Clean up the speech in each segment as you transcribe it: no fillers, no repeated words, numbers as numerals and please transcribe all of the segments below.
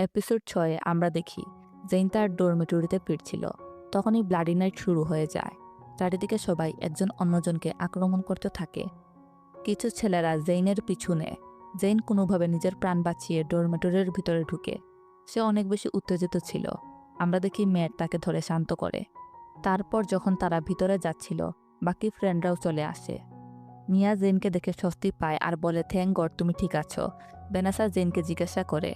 Episode 6-এ আমরা দেখি Zain তার ডরমিটরিতে ফিরছিল। তখনই ব্লাডি নাইট শুরু হয়ে যায়। চারিদিকে সবাই একজন অন্যজনকে আক্রমণ করতে থাকে। কিছু ছেলেরা জেইনের পিছু নেয়। জেইন কোনোভাবে নিজের প্রাণ বাঁচিয়ে ডরমিটরির ভিতরে ঢুকে। সে অনেক বেশি উত্তেজিত ছিল। আমরা দেখি ম্যাট তাকে ধরে শান্ত করে। তারপর যখন তারা ভিতরে যাচ্ছিল, বাকি ফ্রেন্ডরাও চলে আসে। মিয়া জেইনকে দেখে স্বস্তি পায় আর বলে, থ্যাংক গড তুমি ঠিক আছো। ভ্যানেসা জেইনকে জিজ্ঞাসা করে,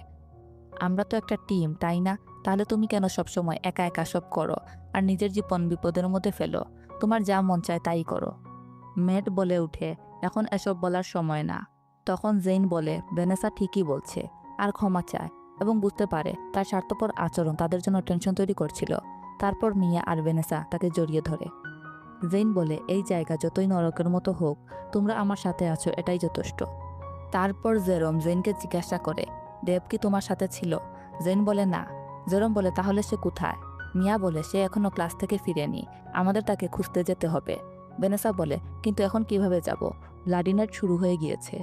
আমরা তো একটা টিম, তাই না? তাহলে তুমি কেন সবসময় একা একা সব করো আর নিজের জীবন বিপদের মধ্যে ফেলো? তোমার যা মন চায় তাই করো। ম্যাট বলে উঠে, এখন এসব বলার সময় না। তখন জেইন বলে, ভ্যানেসা ঠিকই বলছে, আর ক্ষমা চায় এবং বুঝতে পারে তার স্বার্থপর আচরণ তাদের জন্য টেনশন তৈরি করছিল। তারপর মিয়া আর ভ্যানেসা তাকে জড়িয়ে ধরে। জেইন বলে, এই জায়গা যতই নরকের মতো হোক, তোমরা আমার সাথে আছো, এটাই যথেষ্ট। তারপর জেরম জেইনকে জিজ্ঞাসা করে, দেব কি তোমার সাথে ছিল? জেইন বলে না। জেরম বলে, তাহলে সে কোথায়? মিয়া বলে, সে এখনো ক্লাস থেকে ফিরেনি, আমাদের তাকে খুঁজতে যেতে হবে। ভ্যানেসা বলে, কিন্তু এখন কিভাবে যাব? ব্লাডি নাইট শুরু হয়ে গিয়েছে।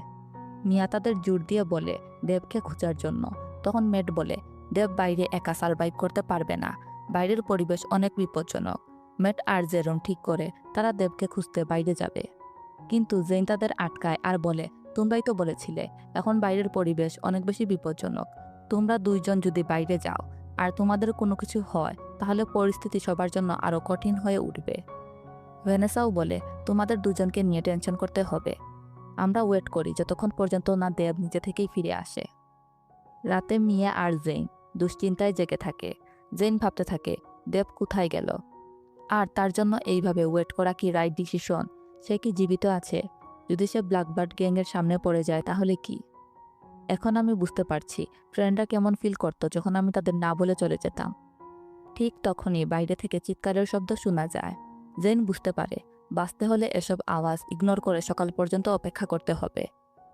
মিয়া তাদের জোর দিয়ে বলে, দেবকে খোঁজার জন্য। তখন মেট বলে, দেব বাইরে একা সারভাইভ করতে পারবে না, বাইরের পরিবেশ অনেক বিপজ্জনক। মেট আর জেরম ঠিক করে তারা দেবকে খুঁজতে বাইরে যাবে। কিন্তু জেইন তাদের আটকায় আর বলে, তোমরাই তো বলেছিলে এখন বাইরের পরিবেশ অনেক বেশি বিপজ্জনক। তোমরা দুইজন যদি বাইরে যাও আর তোমাদের কোনো কিছু হয়, তাহলে পরিস্থিতি সবার জন্য আরও কঠিন হয়ে উঠবে। ভ্যানেসাও বলে, তোমাদের দুজনকে নিয়ে টেনশন করতে হবে। আমরা ওয়েট করি যতক্ষণ পর্যন্ত না দেব নিজে থেকেই ফিরে আসে। রাতে মিয়া আর জেইন দুশ্চিন্তায় জেগে থাকে। জেইন ভাবতে থাকে, দেব কোথায় গেল? আর তার জন্য এইভাবে ওয়েট করা কি রাইট ডিসিশন? সে কি জীবিত আছে? যদি সে ব্ল্যাকবার্ড গ্যাংয়ের সামনে পড়ে যায় তাহলে কি? এখন আমি বুঝতে পারছি ফ্রেন্ডরা কেমন ফিল করতো যখন আমি তাদের না বলে চলে যেতাম। ঠিক তখনই বাইরে থেকে চিৎকারের শব্দ শোনা যায়। জেন বুঝতে পারে বাঁচতে হলে এসব আওয়াজ ইগনোর করে সকাল পর্যন্ত অপেক্ষা করতে হবে।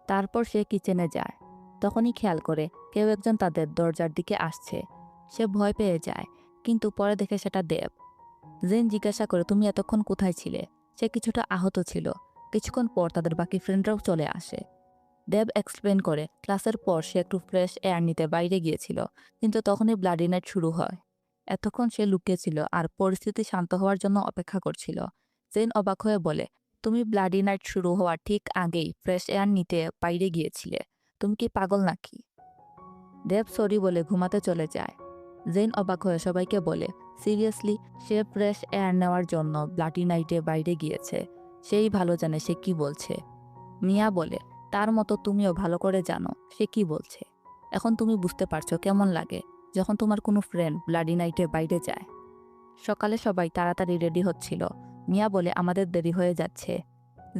তারপর সে কিচেনে যায়। তখনই খেয়াল করে কেউ একজন তাদের দরজার দিকে আসছে। সে ভয় পেয়ে যায়, কিন্তু পরে দেখে সেটা দেব। জেন জিজ্ঞাসা করে, তুমি এতক্ষণ কোথায় ছিলে? সে কিছুটা আহত ছিল। কিছুক্ষণ পর তাদের বাকি ফ্রেন্ডরাও চলে আসে। দেব এক্সপ্লেন করে, ক্লাসের পর সে একটু ফ্রেশ এয়ার নিতে বাইরে গিয়েছিল, কিন্তু তখনই ব্লাডি নাইট শুরু হয়। এতক্ষণ সে লুকিয়েছিল আর পরিস্থিতি শান্ত হওয়ার জন্য অপেক্ষা করছিল। জেন অবাক হয়ে বলে, তুমি ব্লাডি নাইট শুরু হওয়ার ঠিক আগেই ফ্রেশ এয়ার নিতে বাইরে গিয়েছিলে। তুমি কি পাগল নাকি? দেব সরি বলে ঘুমাতে চলে যায়। জেন অবাক হয়ে সবাইকে বলে, সিরিয়াসলি, সে ফ্রেশ এয়ার নেওয়ার জন্য ব্লাডি নাইটে বাইরে গিয়েছে। সেই ভালো জানে সে কি বলছে। মিয়া বলে, তার মতো তুমিও ভালো করে জানো সে কি বলছে। এখন তুমি বুঝতে পারছো কেমন লাগে যখন তোমার কোনো ফ্রেন্ড ব্লাডি নাইটে বাইরে যায়। সকালে সবাই তাড়াতাড়ি রেডি হচ্ছিল। মিয়া বলে, আমাদের দেরি হয়ে যাচ্ছে।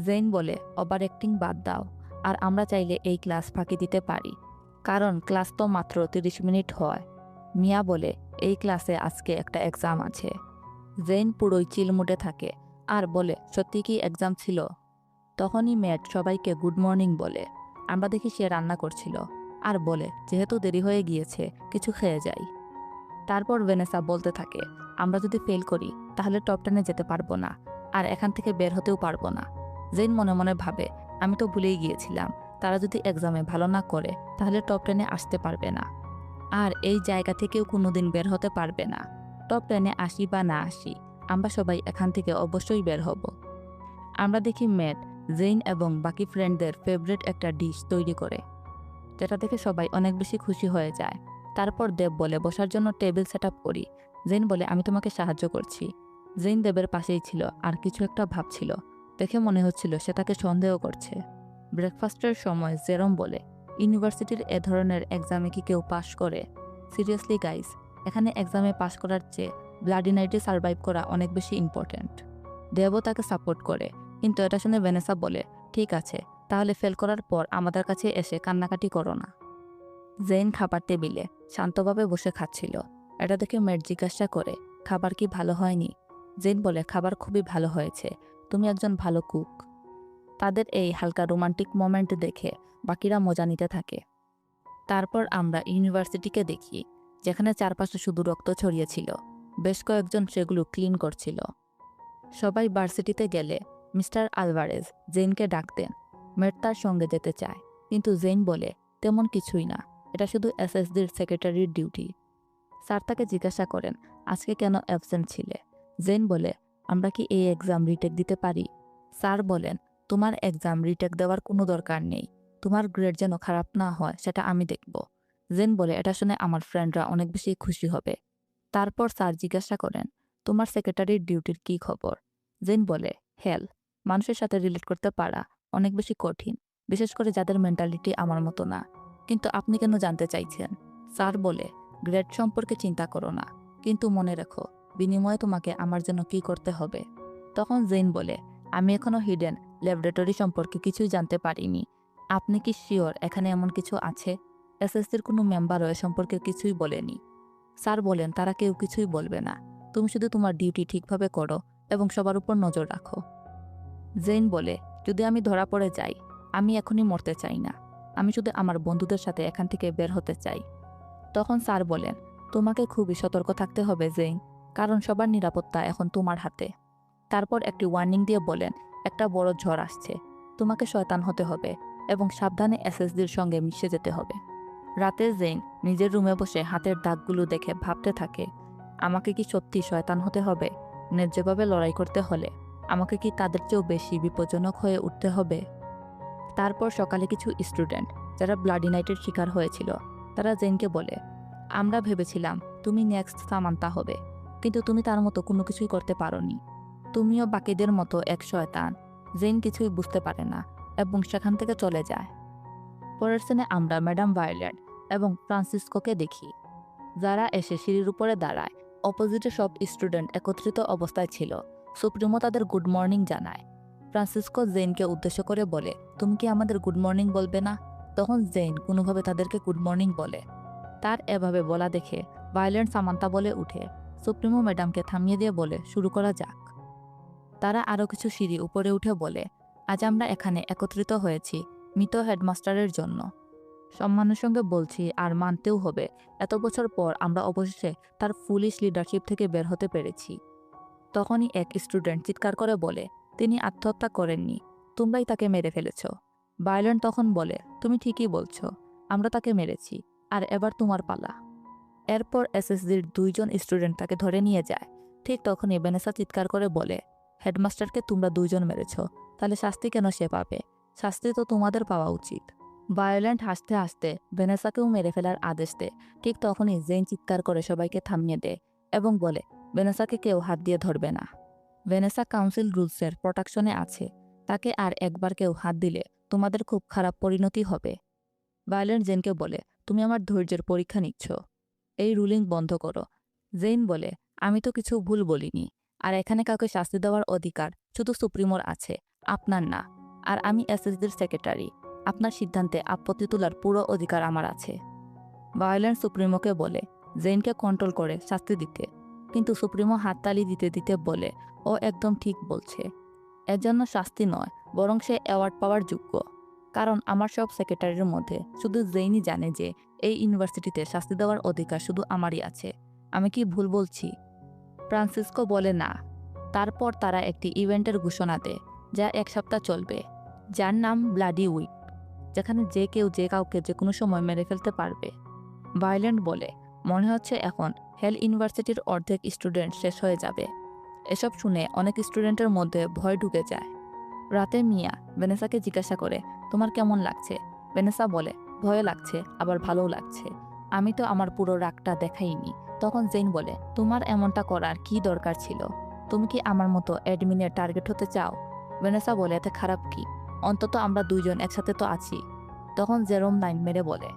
জেইন বলে, ওভার অ্যাক্টিং বাদ দাও, আর আমরা চাইলে এই ক্লাস ফাঁকি দিতে পারি, কারণ ক্লাস তো মাত্র 30 মিনিট হয়। মিয়া বলে, এই ক্লাসে আজকে একটা এক্সাম আছে। জেইন পুরোই চিল মুডে থাকে আর বলে, সত্যি কি এক্সাম ছিল? তখনই ম্যাট সবাইকে গুড মর্নিং বলে। আমরা দেখি সে রান্না করছিল আর বলে, যেহেতু দেরি হয়ে গিয়েছে কিছু খেয়ে যাই। তারপর ভ্যানেসা বলতে থাকে, আমরা যদি ফেল করি তাহলে টপ 10-এ যেতে পারবো না, আর এখান থেকে বের হতেও পারবো না। জেইন মনে মনে ভাবে, আমি তো ভুলেই গিয়েছিলাম, তারা যদি এক্সামে ভালো না করে তাহলে টপ 10-এ আসতে পারবে না, আর এই জায়গা থেকেও কোনোদিন বের হতে পারবে না। টপ 10-এ আসি বা না আসি, আমরা সবাই এখান থেকে অবশ্যই বের হব। আমরা দেখি ম্যাট জেইন এবং বাকি ফ্রেন্ডদের ফেভারিট একটা ডিশ তৈরি করে, যেটা দেখে সবাই অনেক বেশি খুশি হয়ে যায়। তারপর দেব বলে, বসার জন্য টেবিল সেট আপ করি। জেইন বলে, আমি তোমাকে সাহায্য করছি। জেইন দেবের পাশেই ছিল আর কিছু একটা ভাবছিল। দেখে মনে হচ্ছিল সে তাকে সন্দেহ করছে। ব্রেকফাস্টের সময় জেরম বলে, ইউনিভার্সিটির এ ধরনের এক্সামে কি কেউ পাশ করে? সিরিয়াসলি গাইস, এখানে এক্সামে পাশ করার চেয়ে ব্লাডি নাইটে সার্ভাইভ করা অনেক বেশি ইম্পর্ট্যান্ট। দেবও তাকে সাপোর্ট করে, কিন্তু এটা শুনে ভ্যানেসা বলে, ঠিক আছে, তাহলে ফেল করার পর আমাদের কাছে এসে কান্নাকাটি করো না। জেইন খাবার টেবিলে শান্তভাবে বসে খাচ্ছিল। এটা দেখে ম্যাট জিজ্ঞাসা করে, খাবার কি ভালো হয়নি? জেইন বলে, খাবার খুবই ভালো হয়েছে, তুমি একজন ভালো কুক। তাদের এই হালকা রোমান্টিক মোমেন্ট দেখে বাকিরা মজা নিতে থাকে। তারপর আমরা ইউনিভার্সিটিকে দেখি, যেখানে চারপাশে শুধু রক্ত ছড়িয়েছিল। বেশ কয়েকজন সেগুলো ক্লিন করছিল। সবাই ভার্সিটিতে গেলে মিস্টার আলভারেজ জেইনকে ডাকতেন। ম্যাট তার সঙ্গে যেতে চায়, কিন্তু জেইন বলে, তেমন কিছুই না, এটা শুধু এসএসডির সেক্রেটারির ডিউটি। স্যার তাকে জিজ্ঞাসা করেন, আজকে কেন অ্যাবসেন্ট ছিলে? জেন বলে, আমরা কি এই এক্সাম রিটেক দিতে পারি? স্যার বলেন, তোমার এক্সাম রিটেক দেওয়ার কোনো দরকার নেই। তোমার গ্রেড যেন খারাপ না হয় সেটা আমি দেখব। জেন বলে, এটা শুনে আমার ফ্রেন্ডরা অনেক বেশি খুশি হবে। তারপর স্যার জিজ্ঞাসা করেন, তোমার সেক্রেটারির ডিউটির কী খবর? জেন বলে, হেল, মানুষের সাথে রিলেট করতে পারা অনেক বেশি কঠিন, বিশেষ করে যাদের মেন্টালিটি আমার মতো না। কিন্তু আপনি কেন জানতে চাইছেন? স্যার বলে, গ্রেড সম্পর্কে চিন্তা করো না, কিন্তু মনে রেখো বিনিময়ে তোমাকে আমার জন্য কী করতে হবে। তখন জেন বলে, আমি এখনো হিডেন ল্যাবরেটরি সম্পর্কে কিছুই জানতে পারিনি। আপনি কি শিওর এখানে এমন কিছু আছে? এসএসসির কোনো মেম্বারও এ সম্পর্কে কিছুই বলেনি। স্যার বলেন, তারা কেউ কিছুই বলবে না। তুমি শুধু তোমার ডিউটি ঠিকভাবে করো এবং সবার উপর নজর রাখো। জেন বলে, যদি আমি ধরা পড়ে যাই, আমি এখনই মরতে চাই না। আমি শুধু আমার বন্ধুদের সাথে এখান থেকে বের হতে চাই। তখন স্যার বলেন, তোমাকে খুবই সতর্ক থাকতে হবে জেইন, কারণ সবার নিরাপত্তা এখন তোমার হাতে। তারপর একটি ওয়ার্নিং দিয়ে বলেন, একটা বড় ঝড় আসছে, তোমাকে শয়তান হতে হবে এবং সাবধানে এসএসডির সঙ্গে মিশে যেতে হবে। রাতে জেইন নিজের রুমে বসে হাতের দাগগুলো দেখে ভাবতে থাকে, আমাকে কি সত্যি শয়তান হতে হবে? ন্যায্যভাবে লড়াই করতে হলে আমাকে কি তাদের চেয়েও বেশি বিপজ্জনক হয়ে উঠতে হবে? তারপর সকালে কিছু স্টুডেন্ট যারা ব্লাডি নাইটের শিকার হয়েছিল, তারা জেনকে বলে, আমরা ভেবেছিলাম তুমি নেক্সট সামান্তা হবে, কিন্তু তুমি তার মতো কোনো কিছুই করতে পারোনি। তুমিও বাকিদের মতো এক শয়তান। জেন কিছুই বুঝতে পারে না এবং সেখান থেকে চলে যায়। পরের সিনে আমরা ম্যাডাম ভায়োলেট এবং ফ্রান্সিসকোকে দেখি, যারা এসে সিঁড়ির উপরে দাঁড়ায়। অপোজিটে সব স্টুডেন্ট একত্রিত অবস্থায় ছিল। সুপ্রিমো তাদের গুড মর্নিং জানায়। ফ্রান্সিসকো জেনকে উদ্দেশ্য করে বলে, তুমি কি আমাদের গুড মর্নিং বলবে না? তখন জেন কোনোভাবে তাদেরকে গুড মর্নিং বলে। তার এভাবে বলা দেখে ভায়োলেন্ট সামান্তা বলে উঠে। সুপ্রিমো ম্যাডামকে থামিয়ে দিয়ে বলে, শুরু করা যাক। তারা আরও কিছু সিঁড়ি উপরে উঠে বলে, আজ আমরা এখানে একত্রিত হয়েছি মৃত হেডমাস্টারের জন্য। সম্মানের সঙ্গে বলছি, আর মানতেও হবে, এত বছর পর আমরা অবশেষে তার ফুলিশ লিডারশিপ থেকে বের হতে পেরেছি। তখনই এক স্টুডেন্ট চিৎকার করে বলে, তিনি আত্মহত্যা করেননি, তোমরাই তাকে মেরে ফেলেছ। ভায়োলেন্ট তখন বলে, তুমি ঠিকই বলছো, আমরা তাকে মেরেছি, আর এবার তোমার পালা। এরপর এসএসডির 2 জন স্টুডেন্ট তাকে ধরে নিয়ে যায়। ঠিক তখনই ভ্যানেসা চিৎকার করে বলে, হেডমাস্টারকে তোমরা 2 জন মেরেছ, তাহলে শাস্তি কেন সে পাবে? শাস্তি তো তোমাদের পাওয়া উচিত। ভায়োলেন্ট হাসতে হাসতে ভ্যানেসাকেও মেরে ফেলার আদেশ দেয়। ঠিক তখনই জেন চিৎকার করে সবাইকে থামিয়ে দেয় এবং বলে, ভ্যানেসাকে কেউ হাত দিয়ে ধরবে না। ভ্যানেসা কাউন্সিল রুলসের প্রোটেকশনে আছে, তাকে আর একবার কেউ হাত দিলে তোমাদের খুব খারাপ পরিণতি হবে। ভায়োলেন্ট জেনকে বলে, তুমি আমার ধৈর্যের পরীক্ষা নিচ্ছ, এই রুলিং বন্ধ করো। জেইন বলে, আমি তো কিছু ভুল বলিনি, আর এখানে কাউকে শাস্তি দেওয়ার অধিকার শুধু সুপ্রিমোর আছে, আপনার না। আর আমি এসএসডির সেক্রেটারি, আপনার সিদ্ধান্তে আপত্তি তোলার পুরো অধিকার আমার আছে। ভায়োলেন্ট সুপ্রিমোকে বলে জেইনকে কন্ট্রোল করে শাস্তি দিতে, কিন্তু সুপ্রিমো হাততালি দিতে দিতে বলে, ও একদম ঠিক বলছে, এর জন্য শাস্তি নয়, বরং সে অ্যাওয়ার্ড পাওয়ার যোগ্য। কারণ আমার সব সেক্রেটারির মধ্যে শুধু জেইনই জানে যে এই ইউনিভার্সিটিতে শাস্তি দেওয়ার অধিকার শুধু আমারই আছে। আমি কি ভুল বলছি? ফ্রান্সিসকো বলে, না। তারপর তারা একটি ইভেন্টের ঘোষণা দেয়, যা 1 সপ্তাহ চলবে, যার নাম ব্লাডি উইক, যেখানে যে কেউ যে কাউকে যে কোনো সময় মেরে ফেলতে পারবে। ভায়োলেন্ট বলে, মনে হচ্ছে এখন হেল ইউনিভার্সিটির অর্ধেক স্টুডেন্ট শেষ হয়ে যাবে। এসব শুনে অনেক স্টুডেন্টের মধ্যে ভয় ঢুকে যায়। রাতে মিয়া ভ্যানেসাকে জিজ্ঞাসা করে, তোমার কেমন লাগছে? ভ্যানেসা বলে, ভয় লাগছে, আবার ভালোও লাগছে। আমি তো আমার পুরো রাগটা দেখাইনি। তখন জেইন বলে, তোমার এমনটা করার কি দরকার ছিল? তুমি কি আমার মতো অ্যাডমিনের টার্গেট হতে চাও? ভ্যানেসা বলে, এতে খারাপ কি? অন্তত আমরা 2 জন একসাথে তো আছি। তখন জেরোম লাইন মেরে বলে,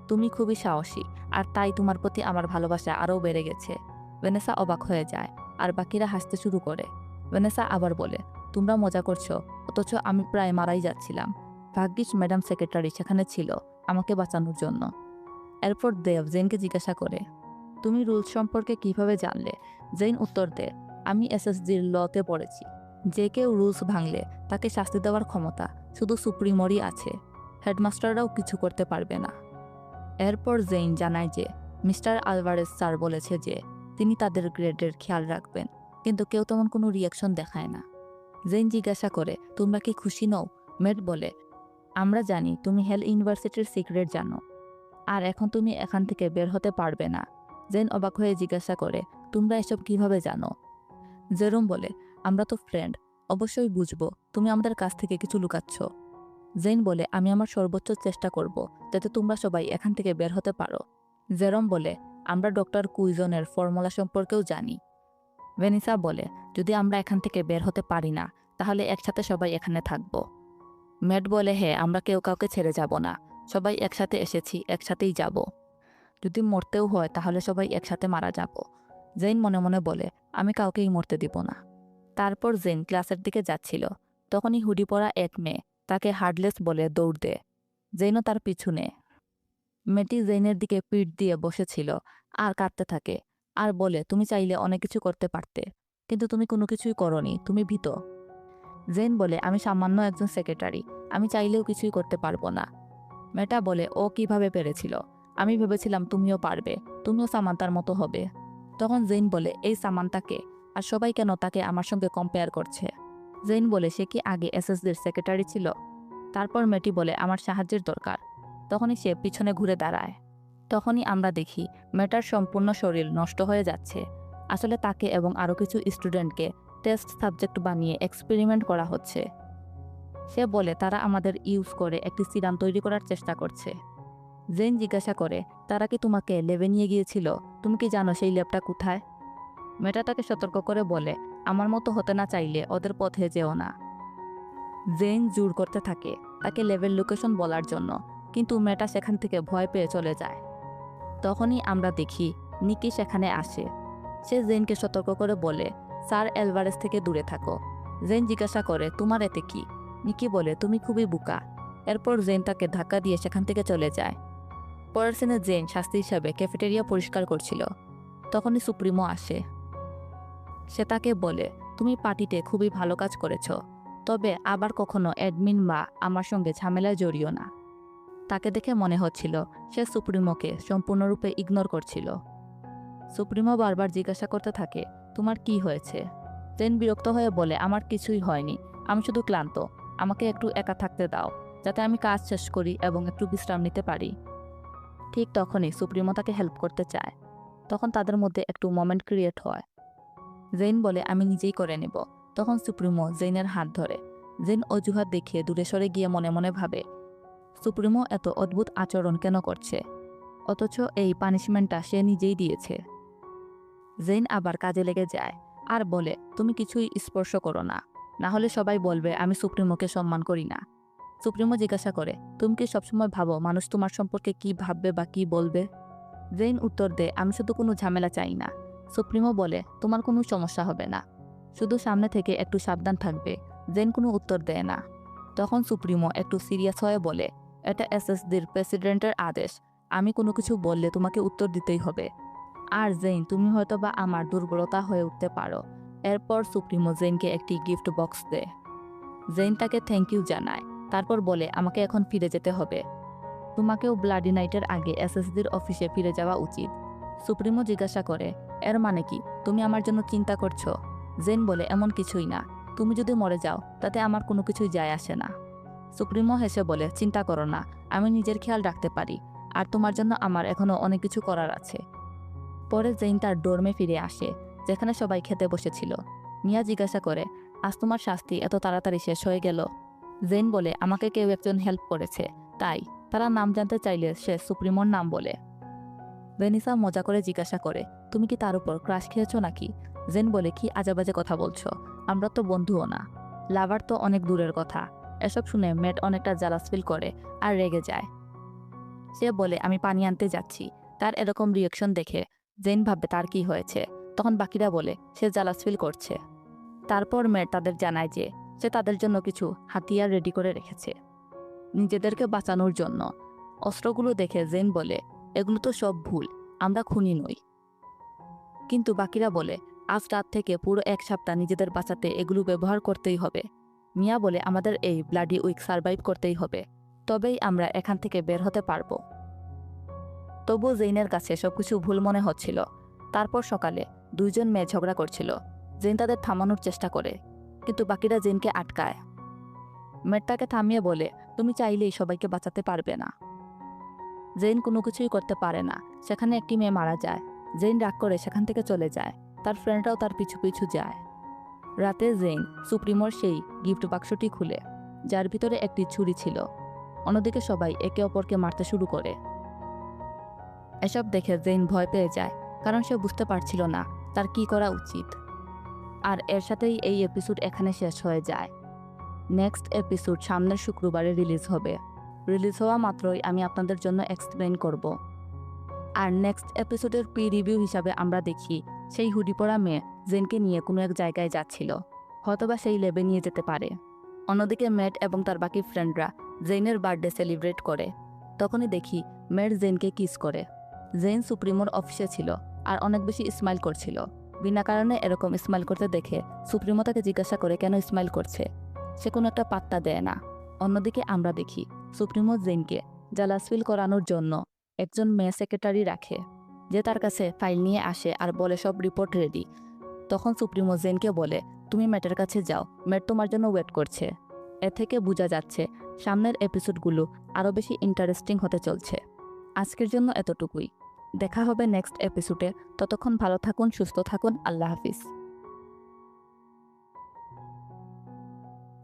তুমি খুবই সাহসী, আর তাই তোমার প্রতি আমার ভালোবাসা আরও বেড়ে গেছে। ভ্যানেসা অবাক হয়ে যায়, আর বাকিরা হাসতে শুরু করে। ভ্যানেসা আবার বলে, তোমরা মজা করছো, অথচ আমি প্রায় মারাই যাচ্ছিলাম। ভাগ্যিস ম্যাডাম সেক্রেটারি সেখানে ছিল আমাকে বাঁচানোর জন্য। এরপর দেব জেনকে জিজ্ঞাসা করে, তুমি রুলস সম্পর্কে কিভাবে জানলে? জেন উত্তর দেয়, আমি এসএসডির লতে পড়েছি, যে কেউ রুলস ভাঙলে তাকে শাস্তি দেওয়ার ক্ষমতা শুধু সুপ্রিমোরই আছে, হেডমাস্টাররাও কিছু করতে পারবে না। এরপর জেইন জানায় যে মিস্টার আলভারেজ স্যার বলেছে যে তিনি তাদের গ্রেডের খেয়াল রাখবেন, কিন্তু কেউ তেমন কোনো রিয়াকশন দেখায় না। জেইন জিজ্ঞাসা করে, তোমরা কি খুশি নও? মেট বলে, আমরা জানি তুমি হেল ইউনিভার্সিটির সিক্রেট জানো। আর এখন তুমি এখান থেকে বের হতে পারবে না। জেন অবাক হয়ে জিজ্ঞাসা করে, তোমরা এসব কিভাবে জানো? জেরোম বলে, আমরা তো ফ্রেন্ড, অবশ্যই বুঝবো তুমি আমাদের কাছ থেকে কিছু লুকাচ্ছ। জেন বলে, আমি আমার সর্বোচ্চ চেষ্টা করব যাতে তোমরা সবাই এখান থেকে বের হতে পারো। জেরোম বলে, আমরা ডক্টর কুইজনের ফর্মুলা সম্পর্কেও জানি। ভেনিসা বলে, যদি আমরা এখান থেকে বের হতে পারি না তাহলে একসাথে সবাই এখানে থাকবো। ম্যাট বলে, হ্যাঁ, আমরা কেউ কাউকে ছেড়ে যাব না, সবাই একসাথে এসেছি, একসাথেই যাব। যদি মরতেও হয় তাহলে সবাই একসাথে মারা যাব। জেন মনে মনে বলে, আমি কাউকেই মরতে দিব না। তারপর জেন ক্লাসের দিকে যাচ্ছিল, তখনই হুডি পরা এক মেয়ে তাকে হার্ডলেস বলে দৌড় দেয়। জেনও তার পিছনে। মেয়েটি জেনের দিকে পিঠ দিয়ে বসেছিল আর কাঁদতে থাকে আর বলে, তুমি চাইলে অনেক কিছু করতে পারতে, কিন্তু তুমি কোনো কিছুই করনি, তুমি ভীত। জেন বলে, আমি সামান্য একজন সেক্রেটারি, আমি চাইলেও কিছুই করতে পারবো না। মেয়েটা বলে, ও কিভাবে পেরেছিল? আমি ভেবেছিলাম তুমিও পারবে, তুমিও সামান্তার মতো হবে। তখন জেন বলে, এই সামান্তাকে, আর সবাই কেন তাকে আমার সঙ্গে কম্পেয়ার করছে? জেন বলে, সে কি আগে এসএসডির সেক্রেটারি ছিল? তারপর মেয়েটি বলে, আমার সাহায্যের দরকার। তখনই সে পিছনে ঘুরে দাঁড়ায়। তখনই আমরা দেখি মেয়েটার সম্পূর্ণ শরীর নষ্ট হয়ে যাচ্ছে। আসলে তাকে এবং আরও কিছু স্টুডেন্টকে টেস্ট সাবজেক্ট বানিয়ে এক্সপেরিমেন্ট করা হচ্ছে। সে বলে, তারা আমাদের ইউজ করে একটি সিরাম তৈরি করার চেষ্টা করছে। জেন জিজ্ঞাসা করে, তারা কি তোমাকে ল্যাবে নিয়ে গিয়েছিল? তুমি কি জানো সেই ল্যাবটা কোথায়? মেয়েটা তাকে সতর্ক করে বলে, আমার মতো হতে না চাইলে ওদের পথে যেও না। জেন জোর করতে থাকে তাকে ল্যাবের লোকেশন বলার জন্য, কিন্তু মেয়েটা সেখান থেকে ভয় পেয়ে চলে যায়। তখনই আমরা দেখি নিকি সেখানে আসে। সে জেনকে সতর্ক করে বলে, স্যার এলভারেজ থেকে দূরে থাকো। জেন জিজ্ঞাসা করে, তোমার এতে কি? নিকি বলে, তুমি খুবই বোকা। এরপর জেন তাকে ধাক্কা দিয়ে সেখান থেকে চলে যায়। পরের সিনে জেন শাস্তি হিসাবে ক্যাফেটেরিয়া পরিষ্কার করছিল। তখনই সুপ্রিমো আসে। সে তাকে বলে, তুমি পার্টিতে খুবই ভালো কাজ করেছ, তবে আবার কখনো অ্যাডমিন বা আমার সঙ্গে ঝামেলায় জড়িও না। তাকে দেখে মনে হচ্ছিল সে সুপ্রিমোকে সম্পূর্ণরূপে ইগনোর করছিল। সুপ্রিমো বারবার জিজ্ঞাসা করতে থাকে, তোমার কি হয়েছে? জেন বিরক্ত হয়ে বলে, আমার কিছুই হয়নি, আমি শুধু ক্লান্ত, আমাকে একটু একা থাকতে দাও যাতে আমি কাজ শেষ করি এবং একটু বিশ্রাম নিতে পারি। ঠিক তখনই সুপ্রিমো তাকে হেল্প করতে চায়। তখন তাদের মধ্যে একটু মোমেন্ট ক্রিয়েট হয়। জেন বলে, আমি নিজেই করে নেব। তখন সুপ্রিমো জেনের হাত ধরে। জেন অজুহাত দেখিয়ে দূরে সরে গিয়ে মনে মনে ভাবে, সুপ্রিমো এত অদ্ভুত আচরণ কেন করছে, অথচ এই পানিশমেন্টটা সে নিজেই দিয়েছে। জেন আবার কাজে লেগে যায় আর বলে, তুমি কিছুই স্পর্শ করো না, না হলে সবাই বলবে আমি সুপ্রিমোকে সম্মান করি না। সুপ্রিমো জিজ্ঞাসা করে, তুমি কি সবসময় ভাবো মানুষ তোমার সম্পর্কে কি ভাববে বা কি বলবে? জেন উত্তর দেয়, আমি শুধু কোনো ঝামেলা চাই না। সুপ্রিমো বলে, তোমার কোনো সমস্যা হবে না, শুধু সামনে থেকে একটু সাবধান থাকবে। জেন কোনো উত্তর দেয় না। তখন সুপ্রিমো একটু সিরিয়াস হয়ে বলে, এটা এসএসডির প্রেসিডেন্টের আদেশ, আমি কোনো কিছু বললে তোমাকে উত্তর দিতেই হবে। আর জেন, তুমি হয়তো বা আমার দুর্বলতা হয়ে উঠতে পারো। এরপর সুপ্রিমো জেনকে একটি গিফট বক্স দেয়। জেন তাকে থ্যাংক ইউ জানায়, তারপর বলে, আমাকে এখন ফিরে যেতে হবে, তোমাকেও ব্লাডি নাইটের আগে এসএসডির অফিসে ফিরে যাওয়া উচিত। সুপ্রিমো জিজ্ঞাসা করে, এর মানে কি, তুমি আমার জন্য চিন্তা করছো? জেন বলে, এমন কিছুই না, তুমি যদি মরে যাও তাতে আমার কোনো কিছুই যায় আসে না। সুপ্রিমো হেসে বলে, চিন্তা করো না, আমি নিজের খেয়াল রাখতে পারি, আর তোমার জন্য আমার এখনো অনেক কিছু করার আছে। পরে জেন তার ডোর্মে ফিরে আসে, যেখানে সবাই খেতে বসেছিল। মিয়া জিজ্ঞাসা করে, আজ তোমার শাস্তি এত তাড়াতাড়ি শেষ হয়ে গেল? জেন বলে, আমাকে কেউ একজন হেল্প করেছে, তাই। তারা নাম জানতে চাইলে সে সুপ্রিমোর নাম বলে। ভেনিসা মজা করে জিজ্ঞাসা করে, তুমি কি তার উপর ক্রাশ খেয়েছো নাকি? জেন বলে, কি আজেবাজে কথা বলছো, আমরা তো বন্ধুও না, লাভার তো অনেক দূরের কথা। এসব শুনে ম্যাট অনেকটা জালাস ফিল করে আর রেগে যায়। সে বলে, আমি পানি আনতে যাচ্ছি। তার এরকম রিয়েকশন দেখে জেন ভাববে তার কি হয়েছে। তখন বাকিরা বলে, সে জালাস ফিল করছে। তারপর ম্যাট তাদের জানায় যে সে তাদের জন্য কিছু হাতিয়ার রেডি করে রেখেছে, নিজেদেরকে বাঁচানোর জন্য। অস্ত্রগুলো দেখে জেন বলে, এগুলো তো সব ভুল, আমরা খুনি নই। কিন্তু বাকিরা বলে, আজ রাত থেকে পুরো এক সপ্তাহ নিজেদের বাঁচাতে এগুলো ব্যবহার করতেই হবে। মিয়া বলে, আমাদের এই ব্লাডি উইক সার্ভাইভ করতেই হবে, তবেই আমরা এখান থেকে বের হতে পারবো। তবু জেনের কাছে সবকিছু ভুল মনে হচ্ছিল। তারপর সকালে দুইজন মেয়ে ঝগড়া করছিল। জেন তাদের থামানোর চেষ্টা করে, কিন্তু বাকিরা জেনকে আটকায়। মেট তাকে থামিয়ে বলে, তুমি চাইলেই সবাইকে বাঁচাতে পারবে না। জেইন কোনো কিছুই করতে পারে না। সেখানে একটি মেয়ে মারা যায়। জেইন রাগ করে সেখান থেকে চলে যায়। তার ফ্রেন্ডরাও তার পিছু পিছু যায়। রাতে জেইন সুপ্রিমোর সেই গিফট বাক্সটি খুলে, যার ভিতরে একটি ছুরি ছিল। অন্যদিকে সবাই একে অপরকে মারতে শুরু করে। এসব দেখে জেইন ভয় পেয়ে যায়, কারণ সে বুঝতে পারছিল না তার কি করা উচিত। আর এর সাথেই এই এপিসোড এখানে শেষ হয়ে যায়। নেক্সট এপিসোড সামনের শুক্রবারে রিলিজ হবে। রিলিজ হওয়া মাত্রই আমি আপনাদের জন্য এক্সপ্লেইন করব। আর নেক্সট এপিসোডের প্রি রিভিউ হিসাবে আমরা দেখি সেই হুডি পরা মেয়ে জেনকে নিয়ে কোনো এক জায়গায় যাচ্ছিল, হয়তোবা সেই ল্যাবে নিয়ে যেতে পারে। অন্যদিকে ম্যাট এবং তার বাকি ফ্রেন্ডরা জেইনের বার্থডে সেলিব্রেট করে। তখনই দেখি ম্যাট জেইনকে কিস করে। জেইন সুপ্রিমোর অফিসে ছিল আর অনেক বেশি স্মাইল করছিল। বিনা কারণে এরকম স্মাইল করতে দেখে সুপ্রিমো তাকে জিজ্ঞাসা করে কেন স্মাইল করছে। সে কোনো একটা পাত্তা দেয় না। অন্যদিকে আমরা দেখি সুপ্রিমো জেইনকে জালাস ফিল করানোর জন্য একজন মেয়ে সেক্রেটারি রাখে, যে তার কাছে ফাইল নিয়ে আসে আর বলে সব রিপোর্ট রেডি। তখন সুপ্রিমো জেইনকে বলে, তুমি ম্যাটের কাছে যাও, ম্যাট তোমার জন্য ওয়েট করছে। এ থেকে বোঝা যাচ্ছে সামনের এপিসোডগুলো আরও বেশি ইন্টারেস্টিং হতে চলছে। আজকের জন্য এতটুকুই। দেখা হবে নেক্সট এপিসোডে। ততক্ষণ ভালো থাকুন, সুস্থ থাকুন। আল্লাহ হাফিজ।